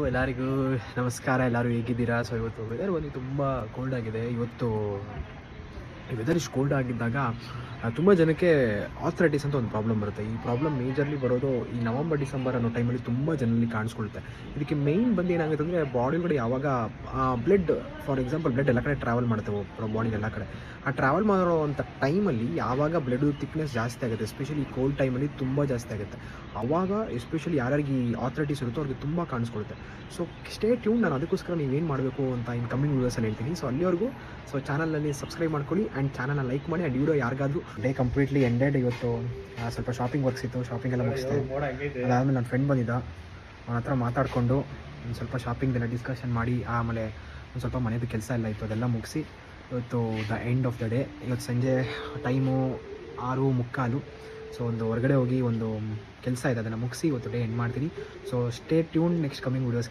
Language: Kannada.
ಎಲ್ಲರಿಗೂ ನಮಸ್ಕಾರ. ಎಲ್ಲರೂ ಹೇಗಿದ್ದೀರಾ? ಸೊ ಇವತ್ತು ವೆದರ್ ಬಂದು ತುಂಬ ಕೋಲ್ಡ್ ಆಗಿದೆ. ಇವತ್ತು ವೆದರ್ ಇಷ್ಟು ಕೋಲ್ಡ್ ಆಗಿದ್ದಾಗ ತುಂಬ ಜನಕ್ಕೆ ಆಥ್ರೈಟಿಸ್ ಅಂತ ಒಂದು ಪ್ರಾಬ್ಲಮ್ ಬರುತ್ತೆ. ಈ ಪ್ರಾಬ್ಲಮ್ ಮೇಜರ್ಲಿ ಬರೋದು ಈ ನವಂಬರ್ ಡಿಸೆಂಬರ್ ಅನ್ನೋ ಟೈಮಲ್ಲಿ ತುಂಬ ಜನರಲ್ಲಿ ಕಾಣಿಸ್ಕೊಳುತ್ತೆ. ಇದಕ್ಕೆ ಮೇಯ್ನ್ ಬಂದು ಏನಾಗುತ್ತೆ ಅಂದರೆ ಬಾಡಿ ಒಳಗಡೆ ಯಾವಾಗ ಬ್ಲಡ್, ಫಾರ್ ಎಕ್ಸಾಂಪಲ್ ಬ್ಲಡ್ ಎಲ್ಲ ಕಡೆ ಟ್ರಾವೆಲ್ ಮಾಡ್ತೇವೆ ಬಾಡಿಗೆ ಎಲ್ಲ ಕಡೆ. ಆ ಟ್ರಾವೆಲ್ ಮಾಡೋವಂಥ ಟೈಮಲ್ಲಿ ಯಾವಾಗ ಬ್ಲಡ್ ಥಿಕ್ನೆಸ್ ಜಾಸ್ತಿ ಆಗುತ್ತೆ, ಎಸ್ಪೆಷಲಿ ಈ ಕೋಲ್ಡ್ ಟೈಮಲ್ಲಿ ತುಂಬ ಜಾಸ್ತಿ ಆಗುತ್ತೆ. ಆವಾಗ ಎಸ್ಪೆಷಲಿ ಯಾರಿಗೆ ಈ ಆಥ್ರೈಟಿಸ್ ಇರುತ್ತೋ ಅವ್ರಿಗೆ ತುಂಬ ಕಾಣಿಸ್ಕೊಳುತ್ತೆ. So stay tune. ನಾನು ಅದಕ್ಕೋಸ್ಕರ ನೀವೇನು ಮಾಡಬೇಕು ಅಂತ ಇನ್ ಕಮ್ಮಿಂಗ್ ವೀಡಿಯೋಸಲ್ಲಿ ಹೇಳ್ತೀನಿ. ಸೊ ಅಲ್ಲಿವರೆಗೂ ಚಾನಲಲ್ಲಿ ಸಬ್ಸ್ಕ್ರೈಬ್ ಮಾಡ್ಕೊಳ್ಳಿ ಆ್ಯಂಡ್ ಚಾನಲ್ನ ಲೈಕ್ ಮಾಡಿ. ಆ್ಯಂಡ್ ವಿಡಿಯೋ ಯಾರಿಗಾದರೂ ಡೇ ಕಂಪ್ಲೀಟ್ಲಿ ಎಂಡೆಡ್. ಇವತ್ತು ಸ್ವಲ್ಪ ಶಾಪಿಂಗ್ ವರ್ಕ್ಸ್ ಇತ್ತು, ಶಾಪಿಂಗ್ ಎಲ್ಲ ಮುಗಿಸ್ತೆ. ಅದಾದಮೇಲೆ ನನ್ನ ಫ್ರೆಂಡ್ ಬಂದಿದ್ದ, ಅವನ ಹತ್ರ ಮಾತಾಡಿಕೊಂಡು ಒಂದು ಸ್ವಲ್ಪ ಶಾಪಿಂಗ್ದೆಲ್ಲ ಡಿಸ್ಕಷನ್ ಮಾಡಿ, ಆಮೇಲೆ ಒಂದು ಸ್ವಲ್ಪ ಮನೆಯದು ಕೆಲಸ ಎಲ್ಲ ಇತ್ತು, ಅದೆಲ್ಲ ಮುಗಿಸಿ ಇವತ್ತು the end of the day. ಇವತ್ತು ಸಂಜೆ ಟೈಮು 6:45. ಸೊ ಒಂದು ಹೊರಗಡೆ ಹೋಗಿ ಒಂದು ಕೆಲಸ ಇದೆ, ಅದನ್ನು ಮುಗಿಸಿ ಇವತ್ತು ಡೇ ಎಂಡ್ ಮಾಡ್ತೀನಿ. So stay tune next coming ವೀಡಿಯೋಸ್ಗೆ.